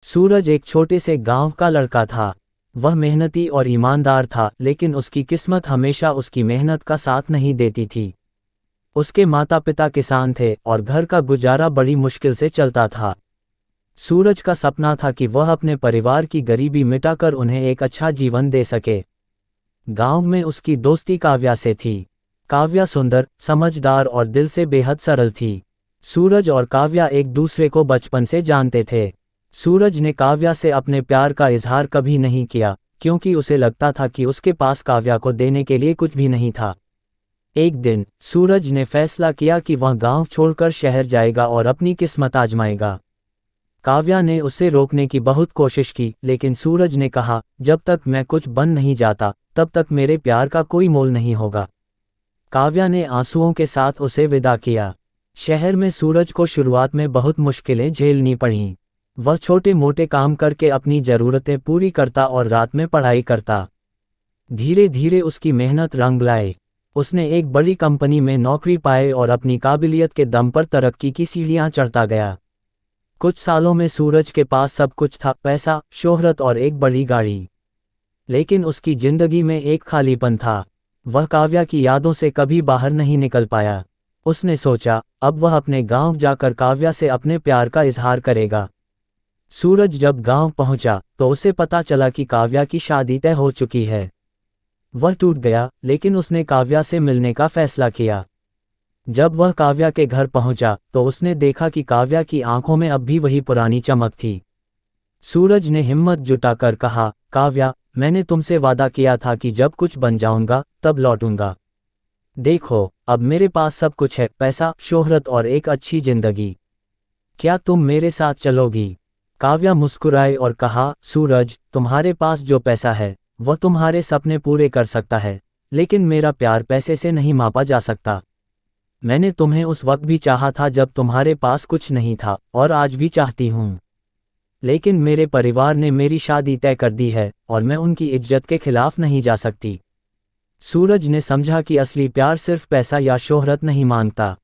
सूरज एक छोटे से गांव का लड़का था। वह मेहनती और ईमानदार था, लेकिन उसकी किस्मत हमेशा उसकी मेहनत का साथ नहीं देती थी। उसके माता पिता किसान थे और घर का गुजारा बड़ी मुश्किल से चलता था। सूरज का सपना था कि वह अपने परिवार की गरीबी मिटाकर उन्हें एक अच्छा जीवन दे सके। गांव में उसकी दोस्ती काव्या से थी। काव्या सुंदर, समझदार और दिल से बेहद सरल थी। सूरज और काव्या एक दूसरे को बचपन से जानते थे। सूरज ने काव्या से अपने प्यार का इजहार कभी नहीं किया, क्योंकि उसे लगता था कि उसके पास काव्या को देने के लिए कुछ भी नहीं था। एक दिन सूरज ने फैसला किया कि वह गांव छोड़कर शहर जाएगा और अपनी किस्मत आजमाएगा। काव्या ने उसे रोकने की बहुत कोशिश की, लेकिन सूरज ने कहा, जब तक मैं कुछ बन नहीं जाता तब तक मेरे प्यार का कोई मोल नहीं होगा। काव्या ने आंसुओं के साथ उसे विदा किया। शहर में सूरज को शुरुआत में बहुत मुश्किलें झेलनी पड़ीं। वह छोटे मोटे काम करके अपनी ज़रूरतें पूरी करता और रात में पढ़ाई करता। धीरे धीरे उसकी मेहनत रंग लाए। उसने एक बड़ी कंपनी में नौकरी पाई और अपनी काबिलियत के दम पर तरक्की की सीढ़ियां चढ़ता गया। कुछ सालों में सूरज के पास सब कुछ था, पैसा, शोहरत और एक बड़ी गाड़ी। लेकिन उसकी जिंदगी में एक खालीपन था। वह काव्या की यादों से कभी बाहर नहीं निकल पाया। उसने सोचा, अब वह अपने गांव जाकर काव्या से अपने प्यार का इजहार करेगा। सूरज जब गांव पहुंचा तो उसे पता चला कि काव्या की शादी तय हो चुकी है। वह टूट गया, लेकिन उसने काव्या से मिलने का फैसला किया। जब वह काव्या के घर पहुंचा तो उसने देखा कि काव्या की आंखों में अब भी वही पुरानी चमक थी। सूरज ने हिम्मत जुटाकर कहा, काव्या, मैंने तुमसे वादा किया था कि जब कुछ बन जाऊंगा तब लौटूंगा। देखो, अब मेरे पास सब कुछ है, पैसा, शोहरत और एक अच्छी जिंदगी। क्या तुम मेरे साथ चलोगी? काव्या मुस्कुराई और कहा, सूरज, तुम्हारे पास जो पैसा है वह तुम्हारे सपने पूरे कर सकता है, लेकिन मेरा प्यार पैसे से नहीं मापा जा सकता। मैंने तुम्हें उस वक्त भी चाहा था जब तुम्हारे पास कुछ नहीं था, और आज भी चाहती हूँ। लेकिन मेरे परिवार ने मेरी शादी तय कर दी है और मैं उनकी इज्जत के खिलाफ नहीं जा सकती। सूरज ने समझा कि असली प्यार सिर्फ पैसा या शोहरत नहीं मांगता।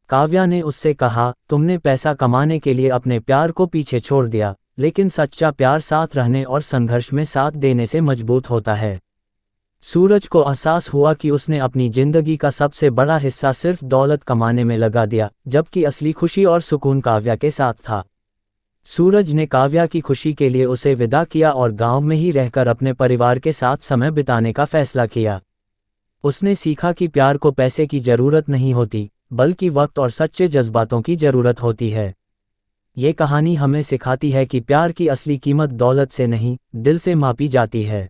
काव्या ने उससे कहा, तुमने पैसा कमाने के लिए अपने प्यार को पीछे छोड़ दिया, लेकिन सच्चा प्यार साथ रहने और संघर्ष में साथ देने से मजबूत होता है। सूरज को एहसास हुआ कि उसने अपनी जिंदगी का सबसे बड़ा हिस्सा सिर्फ दौलत कमाने में लगा दिया, जबकि असली खुशी और सुकून काव्या के साथ था। सूरज ने काव्या की खुशी के लिए उसे विदा किया और गांव में ही रहकर अपने परिवार के साथ समय बिताने का फैसला किया। उसने सीखा कि प्यार को पैसे की जरूरत नहीं होती, बल्कि वक्त और सच्चे जज्बातों की जरूरत होती है। ये कहानी हमें सिखाती है कि प्यार की असली कीमत दौलत से नहीं, दिल से मापी जाती है।